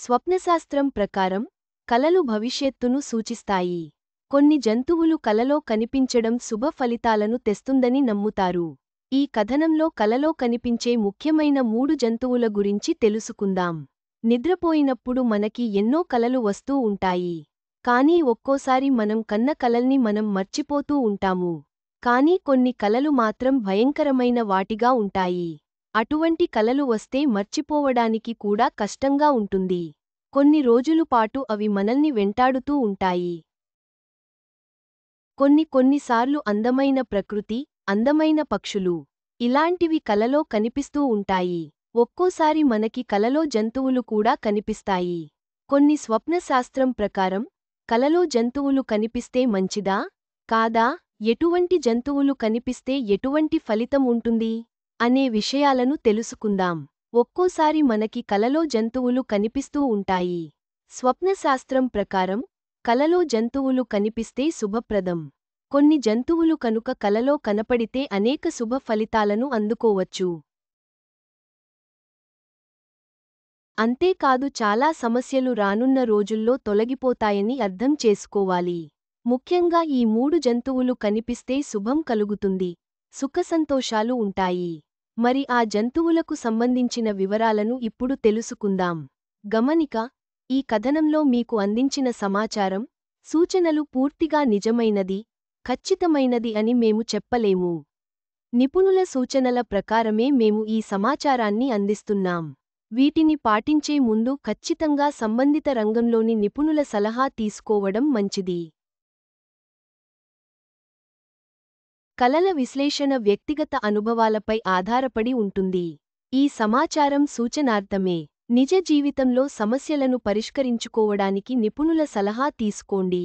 స్వప్నశాస్త్రం ప్రకారం కలలు భవిష్యత్తును సూచిస్తాయి. కొన్ని జంతువులు కలలో కనిపించడం శుభ ఫలితాలను తెస్తుందని నమ్ముతారు. ఈ కథనంలో కలలో కనిపించే ముఖ్యమైన 3 జంతువుల గురించి తెలుసుకుందాం. నిద్రపోయినప్పుడు మనకి ఎన్నో కలలు వస్తూ ఉంటాయి. కానీ ఒక్కోసారి మనం కన్న కలల్ని మనం మర్చిపోతూ ఉంటాము. కానీ కొన్ని కలలు మాత్రం భయంకరమైన వాటిగా ఉంటాయి. అటువంటి కలలు వస్తే మర్చిపోవడానికి కూడా కష్టంగా ఉంటుంది. కొన్ని రోజులు పాటు అవి మనల్ని వెంటాడుతూ ఉంటాయి. కొన్నిసార్లు అందమైన ప్రకృతి, అందమైన పక్షులు ఇలాంటివి కలలో కనిపిస్తూ ఉంటాయి. ఒక్కోసారి మనకి కలలో జంతువులు కూడా కనిపిస్తాయి. కొన్ని స్వప్నశాస్త్రం ప్రకారం కలలో జంతువులు కనిపిస్తే మంచిదా, కాదా, ఎటువంటి జంతువులు కనిపిస్తే ఎటువంటి ఫలితం ఉంటుంది అనే విషయాలను తెలుసుకుందాం. ఒక్కోసారి మనకి కలలో జంతువులు కనిపిస్తూ ఉంటాయి. స్వప్నశాస్త్రం ప్రకారం కలలో జంతువులు కనిపిస్తే శుభప్రదం. కొన్ని జంతువులు కనుక కలలో కనపడితే అనేక శుభ ఫలితాలను అందుకోవచ్చు. అంతేకాదు చాలా సమస్యలు రానున్న రోజుల్లో తొలగిపోతాయని అర్థం చేసుకోవాలి. ముఖ్యంగా ఈ 3 జంతువులు కనిపిస్తే శుభం కలుగుతుంది, సుఖసంతోషాలు ఉంటాయి. మరి ఆ జంతువులకు సంబంధించిన వివరాలను ఇప్పుడు తెలుసుకుందాం. గమనిక: ఈ కథనంలో మీకు అందించిన సమాచారం, సూచనలు పూర్తిగా నిజమైనది, ఖచ్చితమైనది అని మేము చెప్పలేము. నిపుణుల సూచనల ప్రకారమే మేము ఈ సమాచారాన్ని అందిస్తున్నాం. వీటిని పాటించే ముందు ఖచ్చితంగా సంబంధిత రంగంలోని నిపుణుల సలహా తీసుకోవడం మంచిది. కలల విశ్లేషణ వ్యక్తిగత అనుభవాలపై ఆధారపడి ఉంటుంది. ఈ సమాచారం సూచనార్థమే. నిజ జీవితంలో సమస్యలను పరిష్కరించుకోవడానికి నిపుణుల సలహా తీసుకోండి.